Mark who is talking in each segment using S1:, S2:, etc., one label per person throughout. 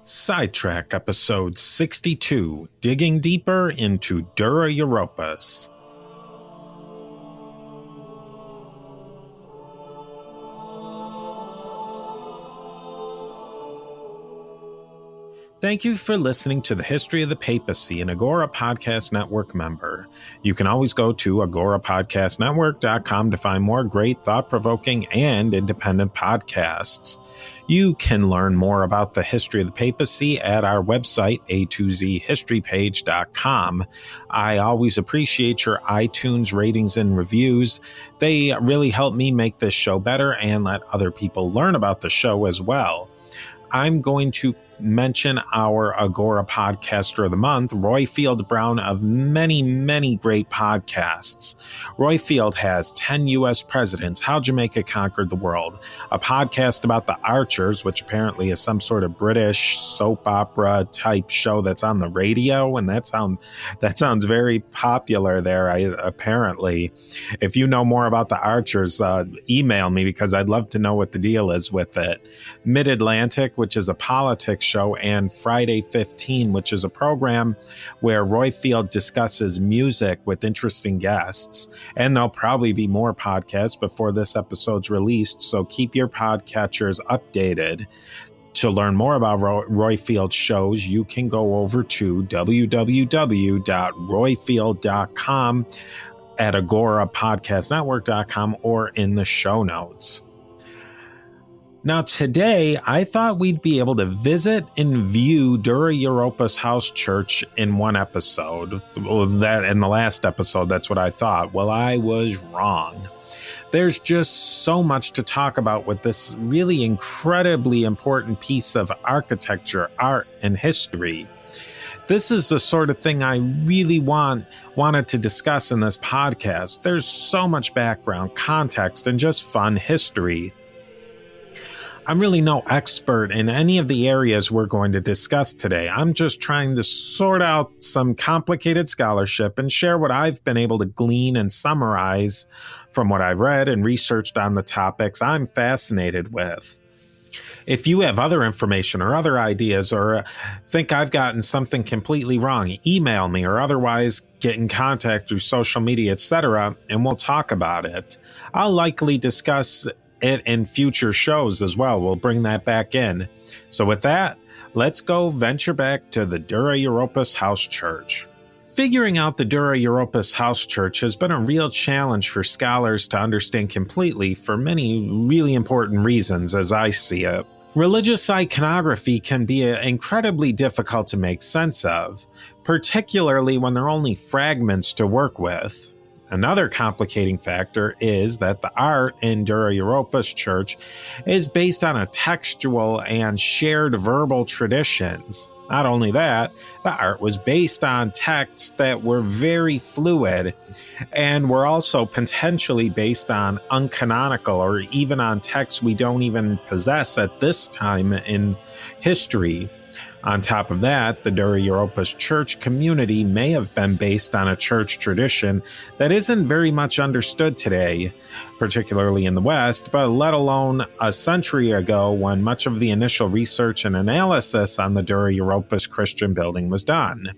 S1: Sidetrack Episode 62, Digging Deeper into Dura Europos. Thank you for listening to the History of the Papacy, an Agora Podcast Network member. You can always go to agorapodcastnetwork.com to find more great, thought-provoking, and independent podcasts. You can learn more about the history of the papacy at our website, a2zhistorypage.com. I always appreciate your iTunes ratings and reviews. They really help me make this show better and let other people learn about the show as well. I'm going to mention our Agora Podcaster of the Month, Roifield Brown of many, many great podcasts. Roifield has 10 U.S. Presidents, How Jamaica Conquered the World, a podcast about the Archers, which apparently is some sort of British soap opera type show that's on the radio, and that sounds very popular there, apparently. If you know more about the Archers, email me because I'd love to know what the deal is with it. Mid-Atlantic, which is a politics show, and Friday 15, which is a program where Roifield discusses music with interesting guests. And there'll probably be more podcasts before this episode's released, so keep your podcatchers updated. To learn more about Roifield's shows, you can go over to www.roifield.com, at agorapodcastnetwork.com, or in the show notes. Now, today, I thought we'd be able to visit and view Dura Europos House Church in one episode. That in the last episode, that's what I thought. Well, I was wrong. There's just so much to talk about with this really incredibly important piece of architecture, art, and history. This is the sort of thing I really wanted to discuss in this podcast. There's so much background, context, and just fun history. I'm really no expert in any of the areas we're going to discuss today. I'm just trying to sort out some complicated scholarship and share what I've been able to glean and summarize from what I've read and researched on the topics I'm fascinated with. If you have other information or other ideas or think I've gotten something completely wrong, email me or otherwise get in contact through social media, etc., and we'll talk about it. I'll likely discuss it in future shows as well. We'll bring that back in. So with that, let's go venture back to the Dura Europos House Church. Figuring out the Dura Europos House Church has been a real challenge for scholars to understand completely for many really important reasons as I see it. Religious iconography can be incredibly difficult to make sense of, particularly when there are only fragments to work with. Another complicating factor is that the art in Dura Europos Church is based on a textual and shared verbal traditions. Not only that, the art was based on texts that were very fluid and were also potentially based on uncanonical or even on texts we don't even possess at this time in history. On top of that, the Dura Europos Church community may have been based on a church tradition that isn't very much understood today, particularly in the West, but let alone a century ago when much of the initial research and analysis on the Dura Europos Christian building was done.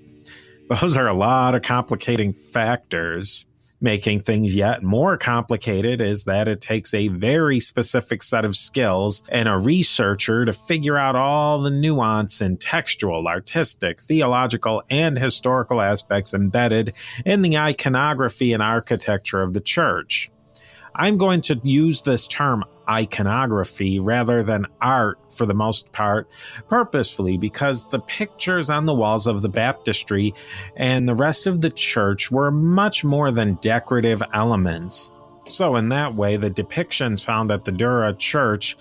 S1: Those are a lot of complicating factors. Making things yet more complicated is that it takes a very specific set of skills and a researcher to figure out all the nuance in textual, artistic, theological, and historical aspects embedded in the iconography and architecture of the church. I'm going to use this term iconography rather than art for the most part, purposefully, because the pictures on the walls of the baptistry and the rest of the church were much more than decorative elements. So in that way, the depictions found at the Dura Church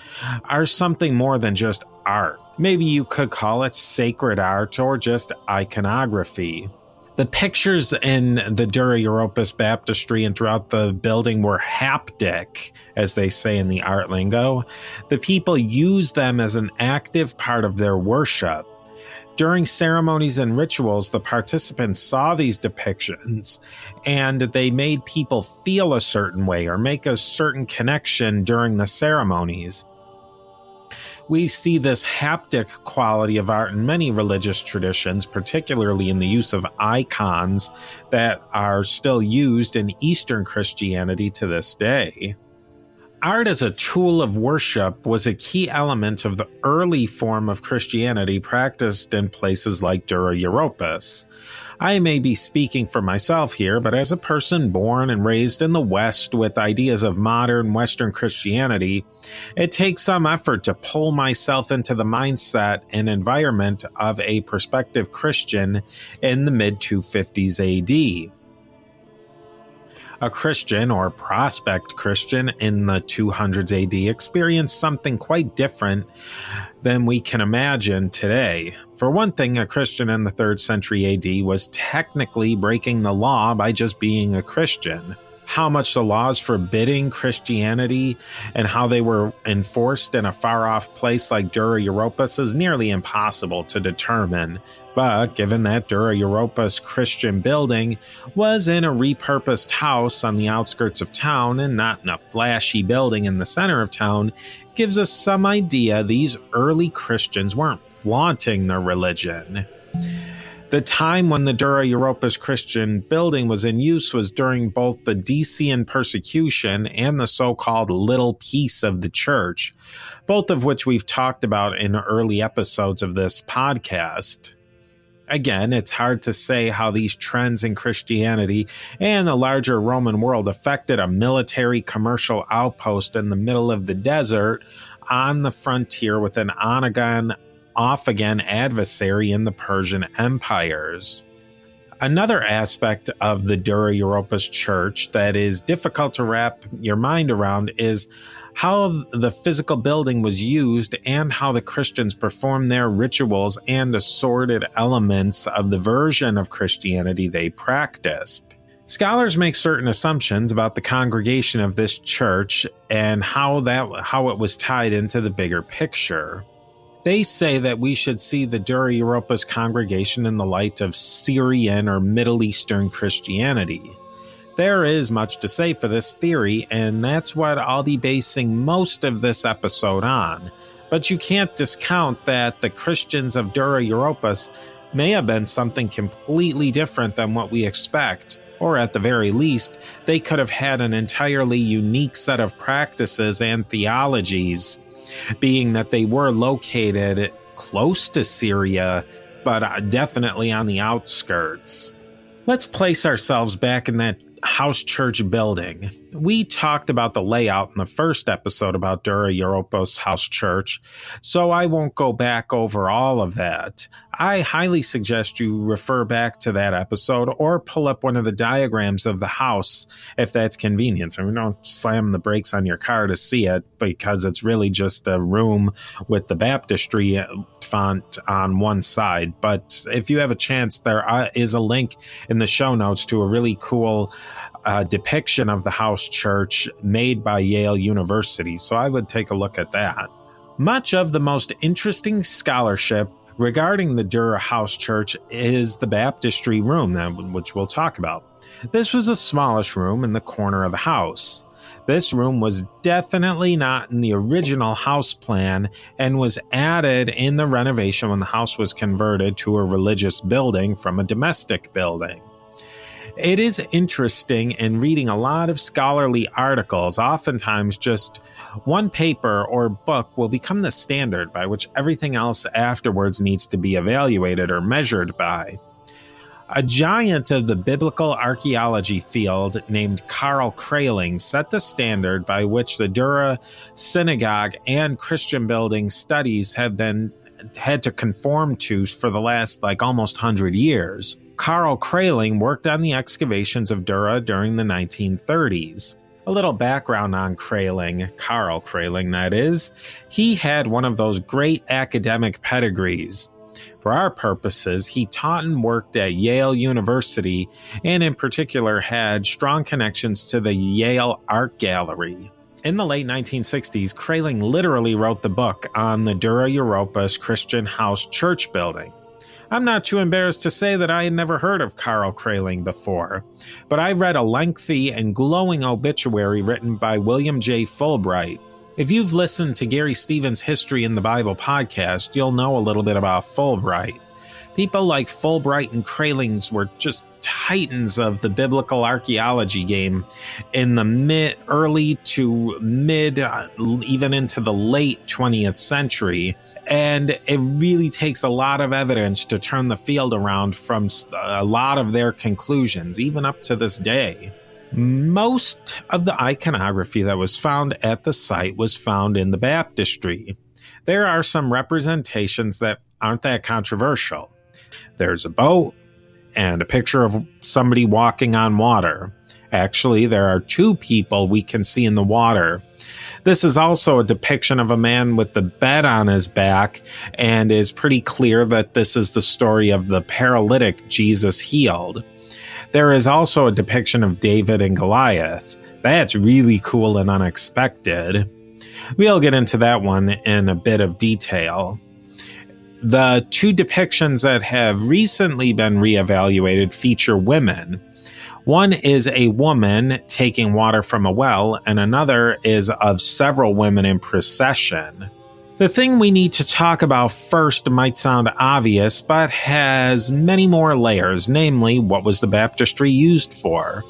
S1: are something more than just art. Maybe you could call it sacred art or just iconography. The pictures in the Dura Europos baptistry and throughout the building were haptic, as they say in the art lingo. The people used them as an active part of their worship. During ceremonies and rituals, the participants saw these depictions, and they made people feel a certain way or make a certain connection during the ceremonies. We see this haptic quality of art in many religious traditions, particularly in the use of icons that are still used in Eastern Christianity to this day. Art as a tool of worship was a key element of the early form of Christianity practiced in places like Dura Europos. I may be speaking for myself here, but as a person born and raised in the West with ideas of modern Western Christianity, it takes some effort to pull myself into the mindset and environment of a prospective Christian in the mid-250s AD. A Christian or prospect Christian in the 200s AD experienced something quite different than we can imagine today. For one thing, a Christian in the 3rd century AD was technically breaking the law by just being a Christian. How much the laws forbidding Christianity and how they were enforced in a far-off place like Dura Europos is nearly impossible to determine. But given that Dura Europos Christian building was in a repurposed house on the outskirts of town and not in a flashy building in the center of town, gives us some idea these early Christians weren't flaunting their religion. The time when the Dura Europos Christian building was in use was during both the Decian persecution and the so-called Little Peace of the Church, both of which we've talked about in early episodes of this podcast. Again, it's hard to say how these trends in Christianity and the larger Roman world affected a military commercial outpost in the middle of the desert on the frontier with an on-again, off-again adversary in the Persian empires. Another aspect of the Dura Europos Church that is difficult to wrap your mind around is how the physical building was used and how the Christians performed their rituals and assorted elements of the version of Christianity they practiced. Scholars make certain assumptions about the congregation of this church and how it was tied into the bigger picture. They say that we should see the Dura Europos congregation in the light of Syrian or Middle Eastern Christianity. There is much to say for this theory, and that's what I'll be basing most of this episode on. But you can't discount that the Christians of Dura Europos may have been something completely different than what we expect, or at the very least, they could have had an entirely unique set of practices and theologies, being that they were located close to Syria, but definitely on the outskirts. Let's place ourselves back in that house church building. We talked about the layout in the first episode about Dura Europos House Church, so I won't go back over all of that. I highly suggest you refer back to that episode or pull up one of the diagrams of the house if that's convenient. I mean, don't slam the brakes on your car to see it because it's really just a room with the baptistry font on one side. But if you have a chance, there is a link in the show notes to a really cool depiction of the house church made by Yale University, so I would take a look at that. Much of the most interesting scholarship regarding the Dura House Church is the baptistry room, which we'll talk about. This was a smallish room in the corner of the house. This room was definitely not in the original house plan and was added in the renovation when the house was converted to a religious building from a domestic building. It is interesting in reading a lot of scholarly articles. Oftentimes just one paper or book will become the standard by which everything else afterwards needs to be evaluated or measured by. A giant of the biblical archaeology field named Carl Kraling set the standard by which the Dura synagogue and Christian building studies have had to conform to for the last almost 100 years. Carl Kraling worked on the excavations of Dura during the 1930s. A little background on Kraling, Carl Kraling that is. He had one of those great academic pedigrees. For our purposes, he taught and worked at Yale University, and in particular had strong connections to the Yale Art Gallery. In the late 1960s, Kraling literally wrote the book on the Dura Europos Christian House church building. I'm not too embarrassed to say that I had never heard of Carl Kraling before, but I read a lengthy and glowing obituary written by William J. Fulbright. If you've listened to Gary Stevens' History in the Bible podcast, you'll know a little bit about Fulbright. People like Fulbright and Kralings were just titans of the biblical archaeology game in the early to mid, even into the late 20th century. And it really takes a lot of evidence to turn the field around from a lot of their conclusions, even up to this day. Most of the iconography that was found at the site was found in the baptistry. There are some representations that aren't that controversial. There's a boat and a picture of somebody walking on water. Actually, there are two people we can see in the water. This is also a depiction of a man with the bed on his back, and is pretty clear that this is the story of the paralytic Jesus healed. There is also a depiction of David and Goliath. That's really cool and unexpected. We'll get into that one in a bit of detail. The two depictions that have recently been reevaluated feature women. One is a woman taking water from a well, and another is of several women in procession. The thing we need to talk about first might sound obvious, but has many more layers, namely, what was the baptistry used for?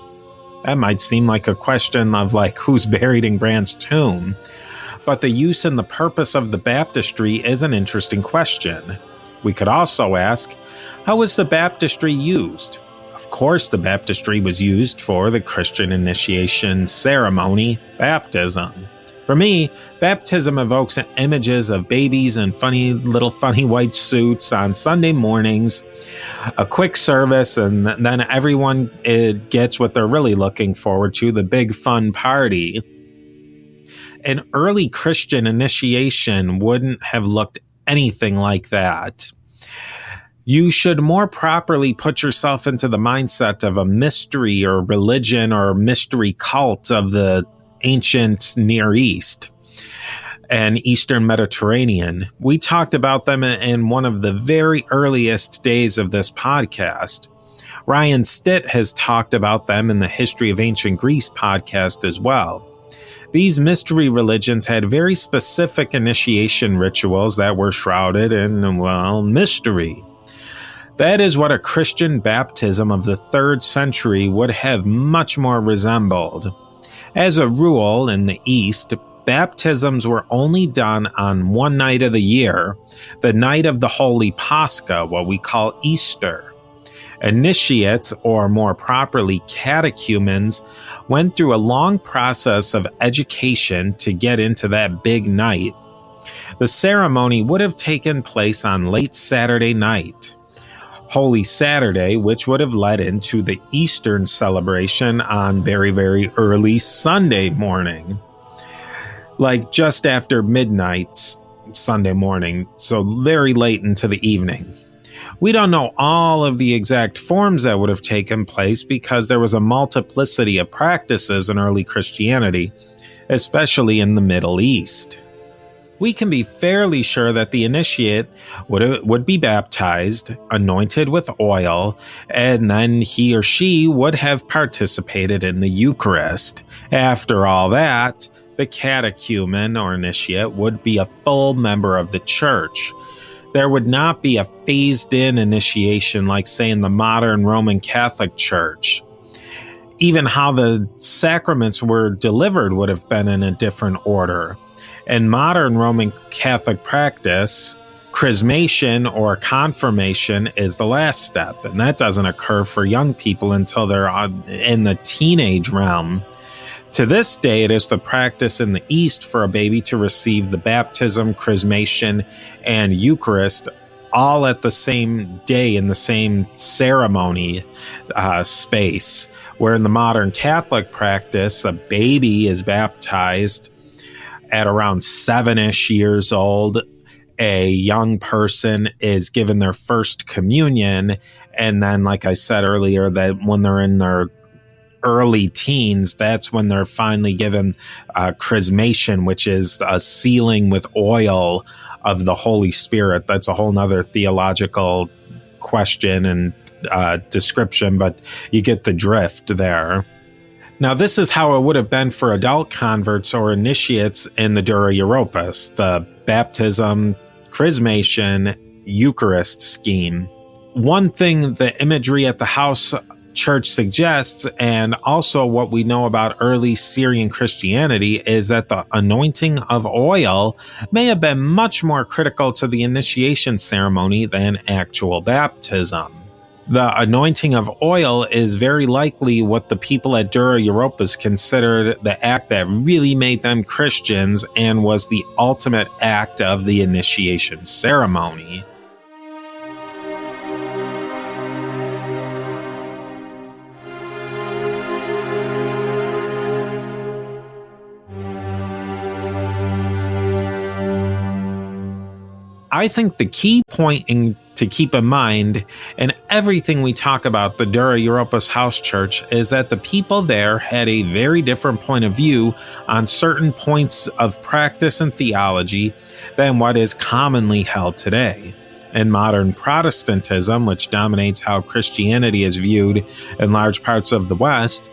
S1: That might seem like a question of who's buried in Grant's tomb, but the use and the purpose of the baptistry is an interesting question. We could also ask, how was the baptistry used? Of course, the baptistry was used for the Christian initiation ceremony, baptism. For me, baptism evokes images of babies in funny white suits on Sunday mornings, a quick service, and then everyone gets what they're really looking forward to, the big fun party. An early Christian initiation wouldn't have looked anything like that. You should more properly put yourself into the mindset of a mystery or religion or mystery cult of the ancient Near East and Eastern Mediterranean. We talked about them in one of the very earliest days of this podcast. Ryan Stitt has talked about them in the History of Ancient Greece podcast as well. These mystery religions had very specific initiation rituals that were shrouded in, mystery. That is what a Christian baptism of the 3rd century would have much more resembled. As a rule, in the East, baptisms were only done on one night of the year, the night of the Holy Pascha, what we call Easter. Initiates, or more properly catechumens, went through a long process of education to get into that big night. The ceremony would have taken place on late Saturday night. Holy Saturday, which would have led into the Eastern celebration on very, very early Sunday morning. Just after midnight Sunday morning, so very late into the evening. We don't know all of the exact forms that would have taken place because there was a multiplicity of practices in early Christianity, especially in the Middle East. We can be fairly sure that the initiate would be baptized, anointed with oil, and then he or she would have participated in the Eucharist. After all that, the catechumen or initiate would be a full member of the church. There would not be a phased-in initiation like, say, in the modern Roman Catholic Church. Even how the sacraments were delivered would have been in a different order. In modern Roman Catholic practice, chrismation or confirmation is the last step, and that doesn't occur for young people until they're in the teenage realm. To this day, it is the practice in the East for a baby to receive the baptism, chrismation, and Eucharist all at the same day in the same ceremony space, where in the modern Catholic practice, a baby is baptized at around 7-ish years old, a young person is given their first communion. And then, like I said earlier, that when they're in their early teens, that's when they're finally given chrismation, which is a sealing with oil of the Holy Spirit. That's a whole nother theological question and description, but you get the drift there. Now, this is how it would have been for adult converts or initiates in the Dura Europos, the baptism, chrismation, Eucharist scheme. One thing the imagery at the house church suggests, and also what we know about early Syrian Christianity, is that the anointing of oil may have been much more critical to the initiation ceremony than actual baptism. The anointing of oil is very likely what the people at Dura Europos considered the act that really made them Christians and was the ultimate act of the initiation ceremony. I think the key point to keep in mind in everything we talk about the Dura Europos house church is that the people there had a very different point of view on certain points of practice and theology than what is commonly held today. In modern Protestantism, which dominates how Christianity is viewed in large parts of the West,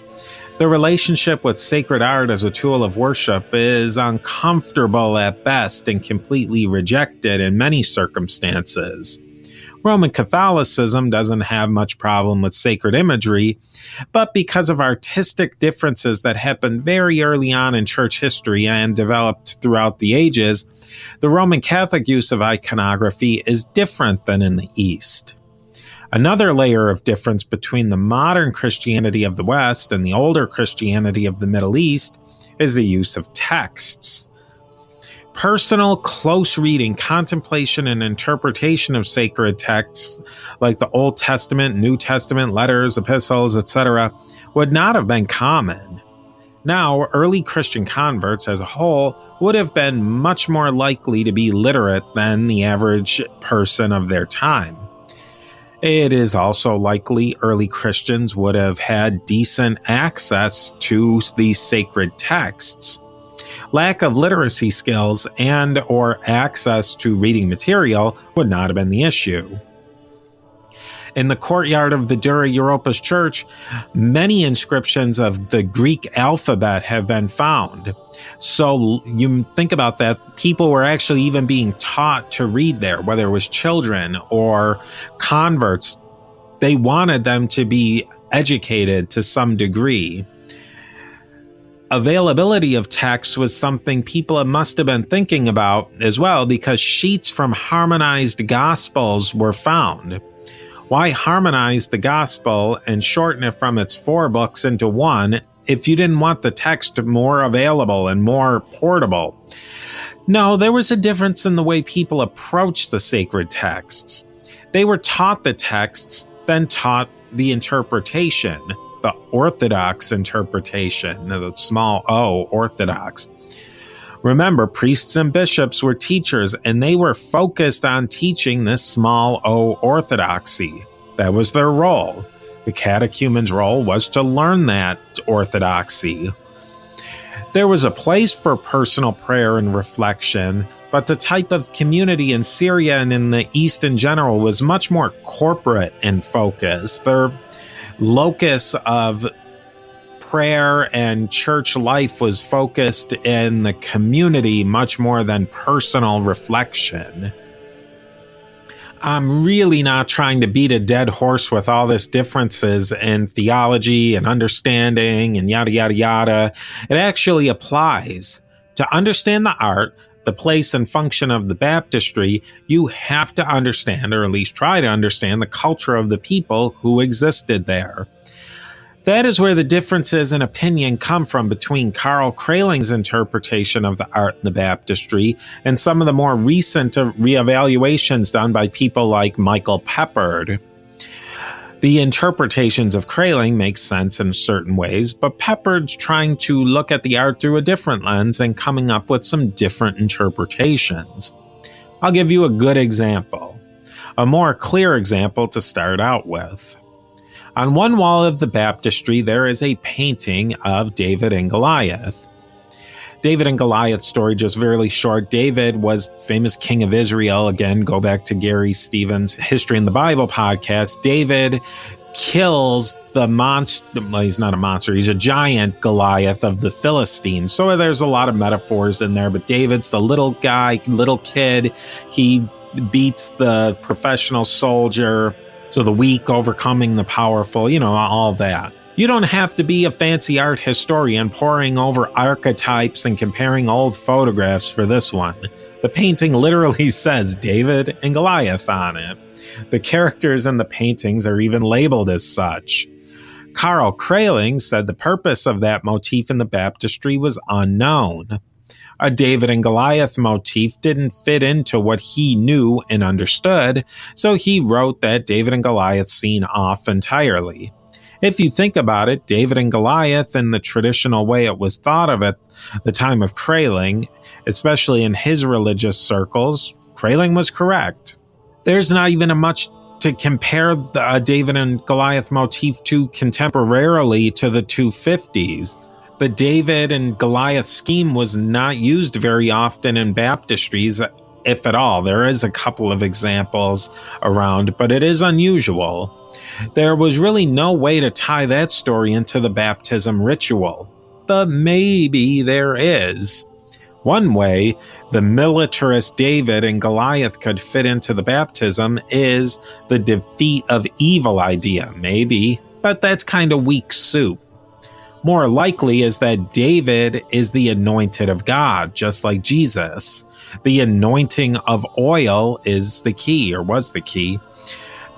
S1: the relationship with sacred art as a tool of worship is uncomfortable at best and completely rejected in many circumstances. Roman Catholicism doesn't have much problem with sacred imagery, but because of artistic differences that happened very early on in church history and developed throughout the ages, the Roman Catholic use of iconography is different than in the East. Another layer of difference between the modern Christianity of the West and the older Christianity of the Middle East is the use of texts. Personal, close reading, contemplation, and interpretation of sacred texts like the Old Testament, New Testament, letters, epistles, etc., would not have been common. Now, early Christian converts as a whole would have been much more likely to be literate than the average person of their time. It is also likely early Christians would have had decent access to these sacred texts. Lack of literacy skills and or access to reading material would not have been the issue. In the courtyard of the Dura Europos Church, many inscriptions of the Greek alphabet have been found. So you think about that, people were actually even being taught to read there, whether it was children or converts. They wanted them to be educated to some degree. Availability of text was something people must have been thinking about as well, because sheets from harmonized gospels were found. Why harmonize the gospel and shorten it from its 4 books into one if you didn't want the text more available and more portable? No, there was a difference in the way people approached the sacred texts. They were taught the texts, then taught the interpretation, the orthodox interpretation, the small o, orthodox. Remember, priests and bishops were teachers, and they were focused on teaching this small o orthodoxy. That was their role. The catechumen's role was to learn that orthodoxy. There was a place for personal prayer and reflection, but the type of community in Syria and in the East in general was much more corporate in focus. Their locus of prayer and church life was focused in the community much more than personal reflection. I'm really not trying to beat a dead horse with all this differences in theology and understanding and yada, yada, yada. It actually applies. To understand the art, the place and function of the baptistry, you have to understand, or at least try to understand, the culture of the people who existed there. That is where the differences in opinion come from between Carl Kraeling's interpretation of the art in the baptistry and some of the more recent reevaluations done by people like Michael Peppard. The interpretations of Kraeling make sense in certain ways, but Peppard's trying to look at the art through a different lens and coming up with some different interpretations. I'll give you a good example, a more clear example to start out with. On one wall of the baptistry, there is a painting of David and Goliath. David and Goliath story, just very short. David was famous king of Israel. Again, go back to Gary Stevens' History in the Bible podcast. David kills the monster. Well, he's not a monster. He's a giant Goliath of the Philistines. So there's a lot of metaphors in there. But David's the little guy, little kid. He beats the professional soldier. So the weak overcoming the powerful, all that. You don't have to be a fancy art historian poring over archetypes and comparing old photographs for this one. The painting literally says David and Goliath on it. The characters in the paintings are even labeled as such. Carl Kraling said the purpose of that motif in the baptistry was unknown. A David and Goliath motif didn't fit into what he knew and understood, so he wrote that David and Goliath scene off entirely. If you think about it, David and Goliath, in the traditional way it was thought of at the time of Kraling, especially in his religious circles, Kraling was correct. There's not even much to compare the David and Goliath motif to contemporarily to the 250s. The David and Goliath scheme was not used very often in baptistries, if at all. There is a couple of examples around, but it is unusual. There was really no way to tie that story into the baptism ritual, but maybe there is. One way the militarist David and Goliath could fit into the baptism is the defeat of evil idea, maybe, but that's kind of weak soup. More likely is that David is the anointed of God, just like Jesus. The anointing of oil is the key, or was the key.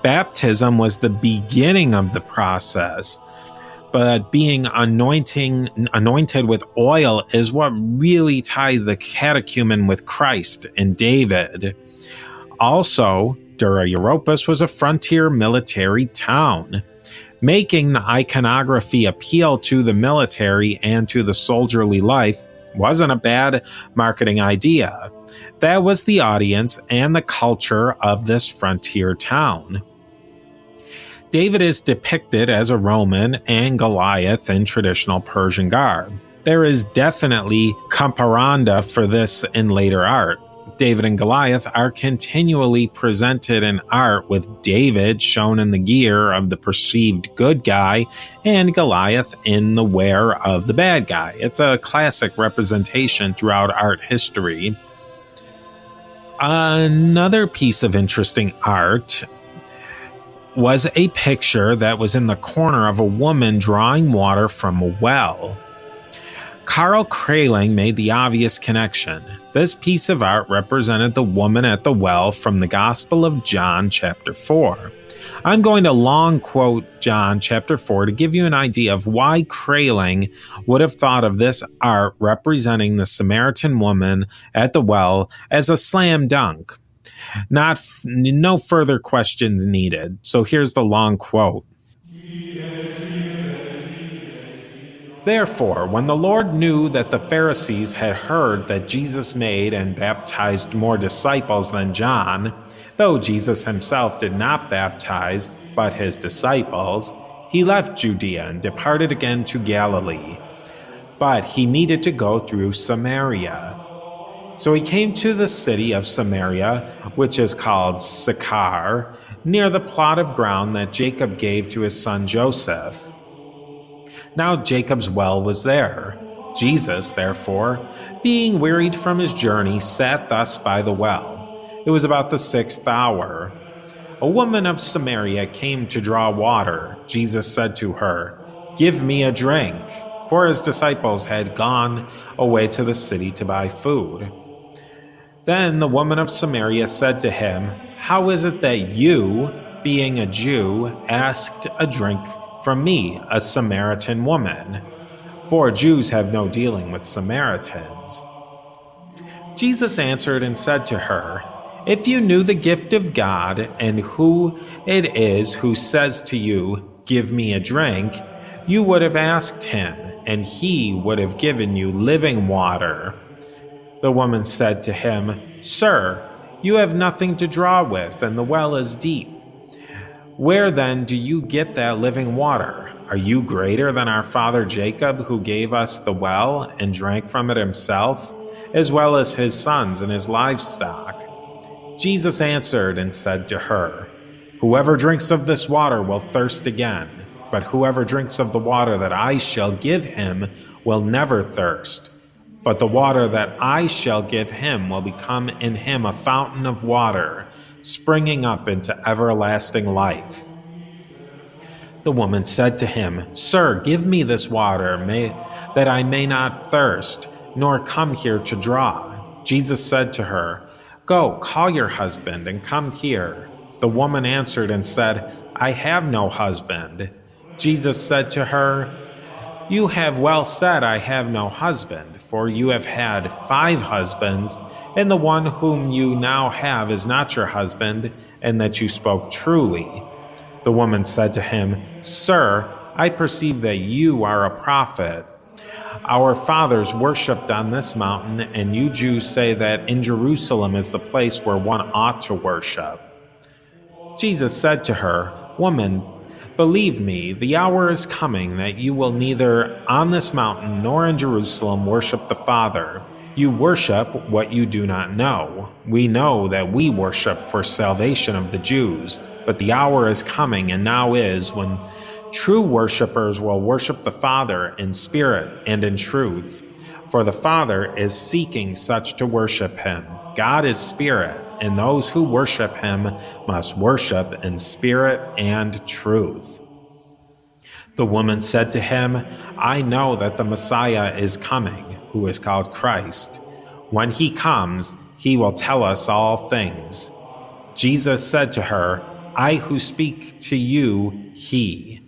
S1: Baptism was the beginning of the process, but being anointed with oil is what really tied the catechumen with Christ and David. Also, Dura Europos was a frontier military town. Making the iconography appeal to the military and to the soldierly life wasn't a bad marketing idea. That was the audience and the culture of this frontier town. David is depicted as a Roman and Goliath in traditional Persian garb. There is definitely comparanda for this in later art. David and Goliath are continually presented in art with David shown in the gear of the perceived good guy and Goliath in the wear of the bad guy. It's a classic representation throughout art history. Another piece of interesting art was a picture that was in the corner of a woman drawing water from a well. Carl Kraling made the obvious connection. This piece of art represented the woman at the well from the Gospel of John chapter 4. I'm going to long quote John chapter 4 to give you an idea of why Kraling would have thought of this art representing the Samaritan woman at the well as a slam dunk. No further questions needed. So here's the long quote. Therefore, when the Lord knew that the Pharisees had heard that Jesus made and baptized more disciples than John, though Jesus himself did not baptize, but his disciples, he left Judea and departed again to Galilee. But he needed to go through Samaria. So he came to the city of Samaria, which is called Sychar, near the plot of ground that Jacob gave to his son Joseph. Now Jacob's well was there. Jesus, therefore, being wearied from his journey, sat thus by the well. It was about the 6th hour. A woman of Samaria came to draw water. Jesus said to her, "Give me a drink," for his disciples had gone away to the city to buy food. Then the woman of Samaria said to him, "How is it that you, being a Jew, asked a drink from me, a Samaritan woman? For Jews have no dealing with Samaritans." Jesus answered and said to her, "If you knew the gift of God and who it is who says to you, 'Give me a drink,' you would have asked him, and he would have given you living water." The woman said to him, "Sir, You have nothing to draw with, and the well is deep. Where then do you get that living water? Are you greater than our father Jacob, who gave us the well and drank from it himself, as well as his sons and his livestock?" Jesus answered and said to her, "Whoever drinks of this water will thirst again, but whoever drinks of the water that I shall give him will never thirst. But the water that I shall give him will become in him a fountain of water, springing up into everlasting life." The woman said to him, "Sir, give me this water, that I may not thirst, nor come here to draw." Jesus said to her, "Go, call your husband and come here." The woman answered and said, "I have no husband." Jesus said to her, "You have well said, 'I have no husband,' for you have had 5 husbands, and the one whom you now have is not your husband, and that you spoke truly." The woman said to him, "Sir, I perceive that you are a prophet. Our fathers worshipped on this mountain, and you Jews say that in Jerusalem is the place where one ought to worship." Jesus said to her, "Woman, believe me, the hour is coming that you will neither on this mountain nor in Jerusalem worship the Father. You worship what you do not know. We know that we worship for salvation of the Jews, but the hour is coming, and now is, when true worshipers will worship the Father in spirit and in truth. For the Father is seeking such to worship him. God is spirit, and those who worship him must worship in spirit and truth." The woman said to him, "I know that the Messiah is coming, who is called Christ. When he comes, he will tell us all things." Jesus said to her, "I who speak to you, he."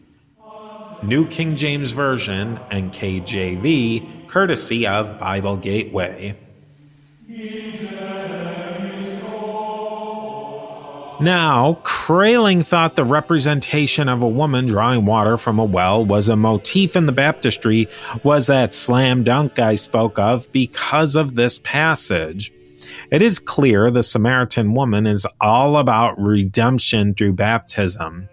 S1: New King James Version and KJV, courtesy of Bible Gateway. Now, Kraling thought the representation of a woman drawing water from a well was a motif in the baptistry, was that slam dunk I spoke of because of this passage. It is clear the Samaritan woman is all about redemption through baptism.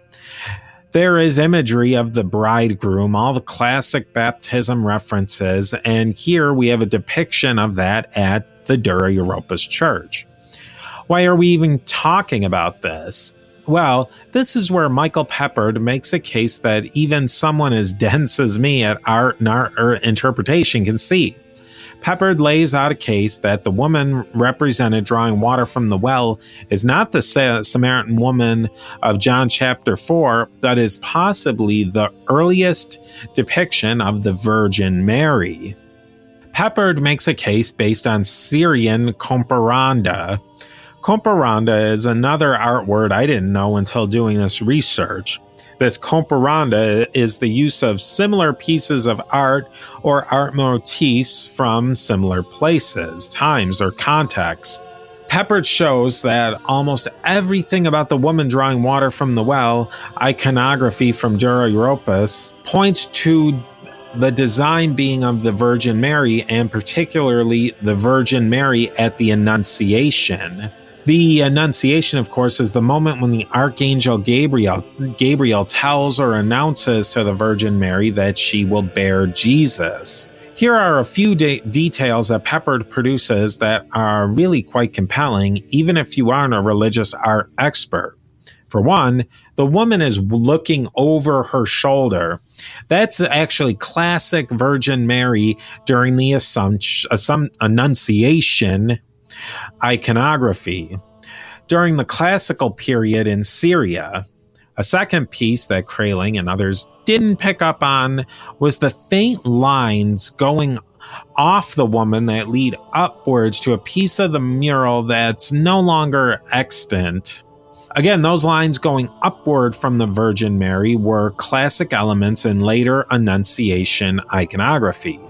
S1: There is imagery of the bridegroom, all the classic baptism references, and here we have a depiction of that at the Dura Europos church. Why are we even talking about this? Well, this is where Michael Peppard makes a case that even someone as dense as me at art and art interpretation can see. Peppard lays out a case that the woman represented drawing water from the well is not the Samaritan woman of John chapter 4, but is possibly the earliest depiction of the Virgin Mary. Peppard makes a case based on Syrian comparanda. Comparanda is another art word I didn't know until doing this research. This comparanda is the use of similar pieces of art or art motifs from similar places, times, or contexts. Peppard shows that almost everything about the woman drawing water from the well, iconography from Dura Europos, points to the design being of the Virgin Mary, and particularly the Virgin Mary at the Annunciation. The Annunciation, of course, is the moment when the Archangel Gabriel tells or announces to the Virgin Mary that she will bear Jesus. Here are a few details that Peppard produces that are really quite compelling, even if you aren't a religious art expert. For one, the woman is looking over her shoulder. That's actually classic Virgin Mary during the Annunciation iconography. During the classical period in Syria, a second piece that Kraling and others didn't pick up on was the faint lines going off the woman that lead upwards to a piece of the mural that's no longer extant. Again, those lines going upward from the Virgin Mary were classic elements in later Annunciation iconography.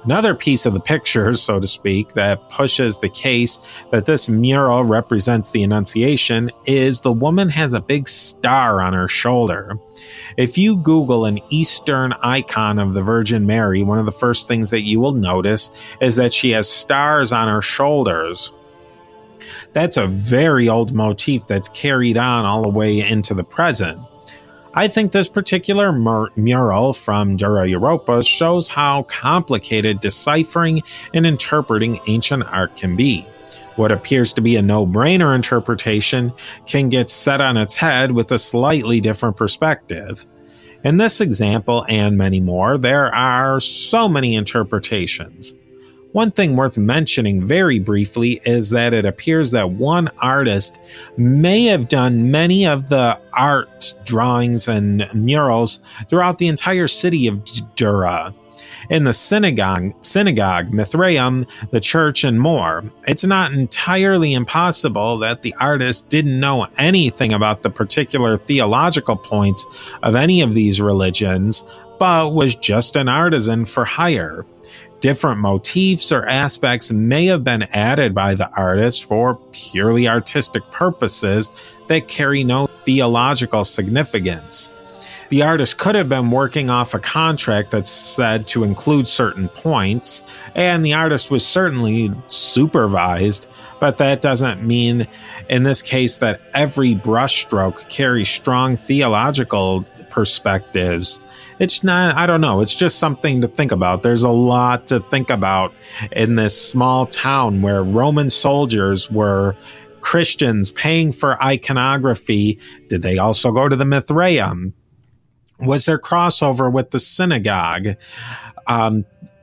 S1: Another piece of the picture, so to speak, that pushes the case that this mural represents the Annunciation is the woman has a big star on her shoulder. If you Google an Eastern icon of the Virgin Mary, one of the first things that you will notice is that she has stars on her shoulders. That's a very old motif that's carried on all the way into the present. I think this particular mural from Dura Europos shows how complicated deciphering and interpreting ancient art can be. What appears to be a no-brainer interpretation can get set on its head with a slightly different perspective. In this example and many more, there are so many interpretations. One thing worth mentioning very briefly is that it appears that one artist may have done many of the art drawings and murals throughout the entire city of Dura. In the synagogue, Mithraeum, the church, and more. It's not entirely impossible that the artist didn't know anything about the particular theological points of any of these religions, but was just an artisan for hire. Different motifs or aspects may have been added by the artist for purely artistic purposes that carry no theological significance. The artist could have been working off a contract that's said to include certain points, and the artist was certainly supervised, but that doesn't mean in this case that every brushstroke carries strong theological perspectives. It's not, I don't know, it's just something to think about. There's a lot to think about in this small town where Roman soldiers were Christians paying for iconography. Did they also go to the Mithraeum? Was there crossover with the synagogue?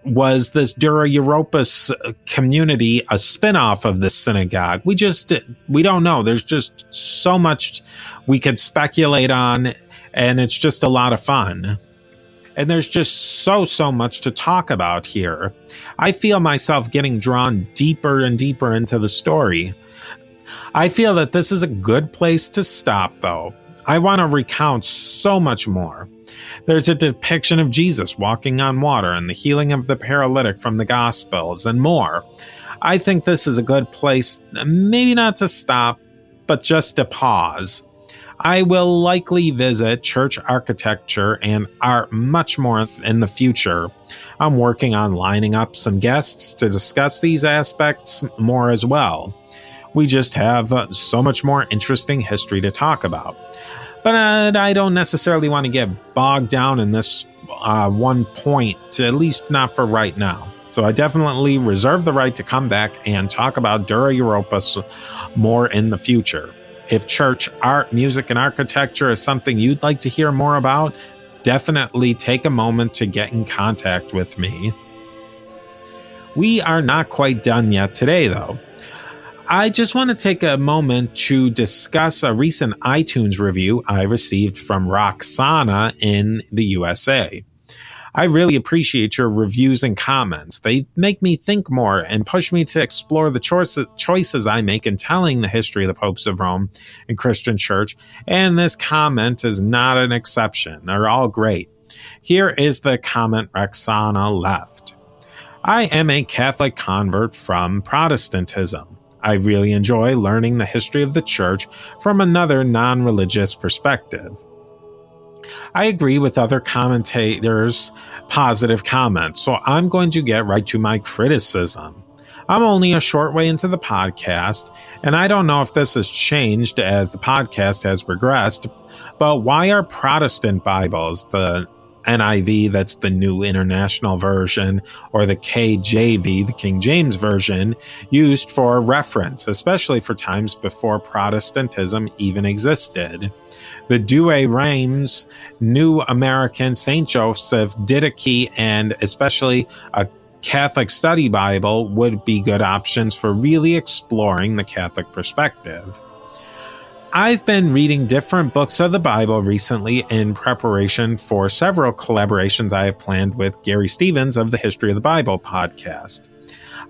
S1: Was this Dura Europos community a spin-off of the synagogue? We don't know. There's just so much we could speculate on, and it's just a lot of fun. And there's just so much to talk about here. I feel myself getting drawn deeper and deeper into the story. I feel that this is a good place to stop, though. I want to recount so much more. There's a depiction of Jesus walking on water and the healing of the paralytic from the Gospels and more. I think this is a good place, maybe not to stop, but just to pause. I will likely visit church architecture and art much more in the future. I'm working on lining up some guests to discuss these aspects more as well. We just have so much more interesting history to talk about. But I don't necessarily want to get bogged down in this one point, at least not for right now. So I definitely reserve the right to come back and talk about Dura Europos more in the future. If church art, music, and architecture is something you'd like to hear more about, definitely take a moment to get in contact with me. We are not quite done yet today, though. I just want to take a moment to discuss a recent iTunes review I received from Roxana in the USA. I really appreciate your reviews and comments. They make me think more and push me to explore the choices I make in telling the history of the popes of Rome and Christian Church, and this comment is not an exception. They're all great. Here is the comment Roxana left. I am a Catholic convert from Protestantism. I really enjoy learning the history of the Church from another non-religious perspective. I agree with other commentators' positive comments, so I'm going to get right to my criticism. I'm only a short way into the podcast, and I don't know if this has changed as the podcast has progressed, but why are Protestant Bibles, the NIV, that's the New International Version, or the KJV, the King James Version, used for reference, especially for times before Protestantism even existed? The Douay Rheims, New American, St. Joseph, Didache, and especially a Catholic Study Bible would be good options for really exploring the Catholic perspective. I've been reading different books of the Bible recently in preparation for several collaborations I have planned with Gary Stevens of the History of the Bible podcast.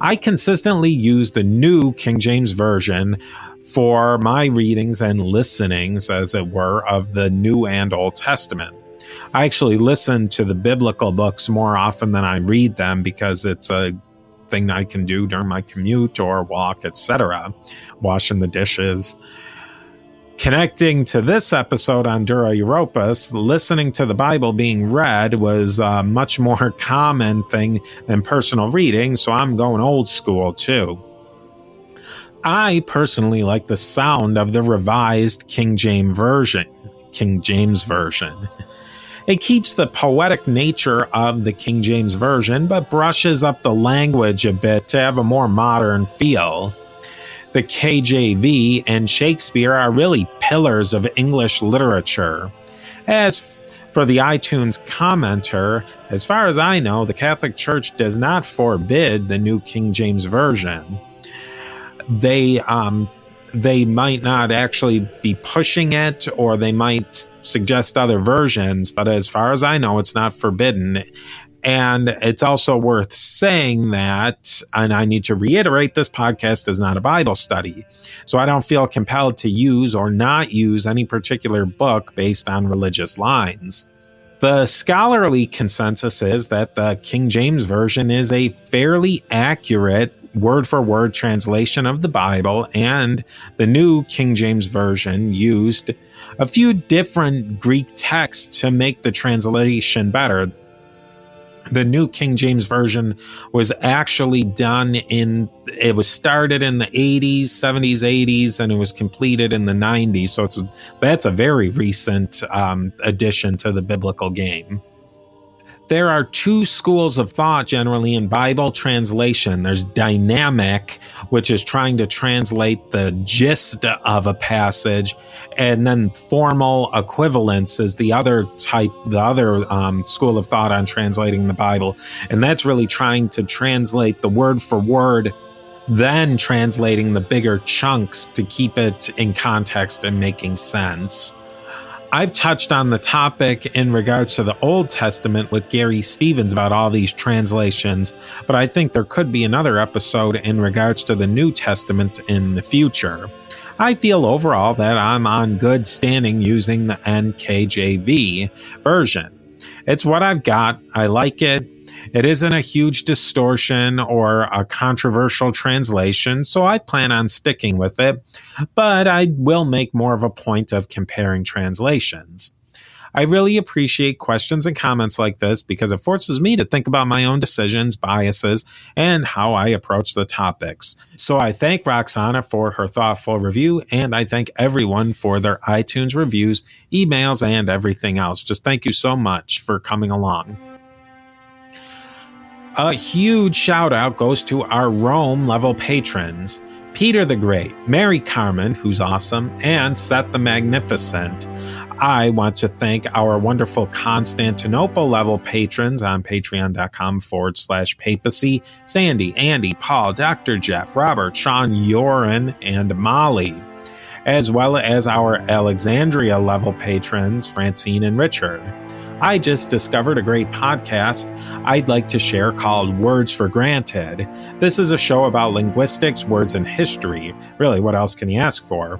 S1: I consistently use the New King James Version for my readings and listenings, as it were, of the New and Old Testament. I actually listen to the biblical books more often than I read them because it's a thing I can do during my commute or walk, etc., washing the dishes. Connecting to this episode on Dura Europos, listening to the Bible being read was a much more common thing than personal reading, so I'm going old school too. I personally like the sound of the revised King James Version. It keeps the poetic nature of the King James Version, but brushes up the language a bit to have a more modern feel. The KJV and Shakespeare are really pillars of English literature. As for the iTunes commenter, as far as I know, the Catholic Church does not forbid the New King James Version. They might not actually be pushing it, or they might suggest other versions, but as far as I know, it's not forbidden. And it's also worth saying that, and I need to reiterate, this podcast is not a Bible study, so I don't feel compelled to use or not use any particular book based on religious lines. The scholarly consensus is that the King James Version is a fairly accurate word-for-word translation of the Bible, and the New King James Version used a few different Greek texts to make the translation better. The New King James Version was actually it was started in the 80s, 70s, 80s, and it was completed in the 90s. So that's a very recent addition to the biblical game. There are two schools of thought generally in Bible translation. There's dynamic, which is trying to translate the gist of a passage, and then formal equivalence is the other school of thought on translating the Bible. And that's really trying to translate the word for word, then translating the bigger chunks to keep it in context and making sense. I've touched on the topic in regards to the Old Testament with Gary Stevens about all these translations, but I think there could be another episode in regards to the New Testament in the future. I feel overall that I'm on good standing using the NKJV version. It's what I've got. I like it. It isn't a huge distortion or a controversial translation, so I plan on sticking with it, but I will make more of a point of comparing translations. I really appreciate questions and comments like this because it forces me to think about my own decisions, biases, and how I approach the topics. So I thank Roxana for her thoughtful review, and I thank everyone for their iTunes reviews, emails, and everything else. Just thank you so much for coming along. A huge shout out goes to our Rome level patrons, Peter the Great, Mary Carmen, who's awesome, and Seth the Magnificent. I want to thank our wonderful Constantinople level patrons on patreon.com/papacy, Sandy, Andy, Paul, Dr. Jeff, Robert, Sean, Yoren, and Molly, as well as our Alexandria level patrons, Francine and Richard. I just discovered a great podcast I'd like to share called Words for Granted. This is a show about linguistics, words, and history. Really, what else can you ask for?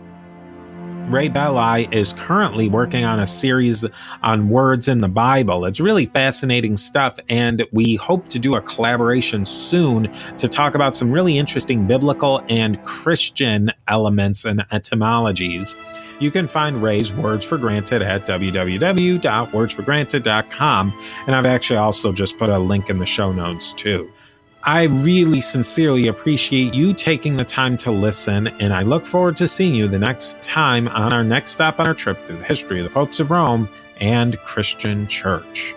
S1: Ray Belli is currently working on a series on words in the Bible. It's really fascinating stuff, and we hope to do a collaboration soon to talk about some really interesting biblical and Christian elements and etymologies. You can find Ray's Words for Granted at www.wordsforgranted.com, and I've actually also just put a link in the show notes too. I really sincerely appreciate you taking the time to listen, and I look forward to seeing you the next time on our next stop on our trip through the history of the popes of Rome and Christian Church.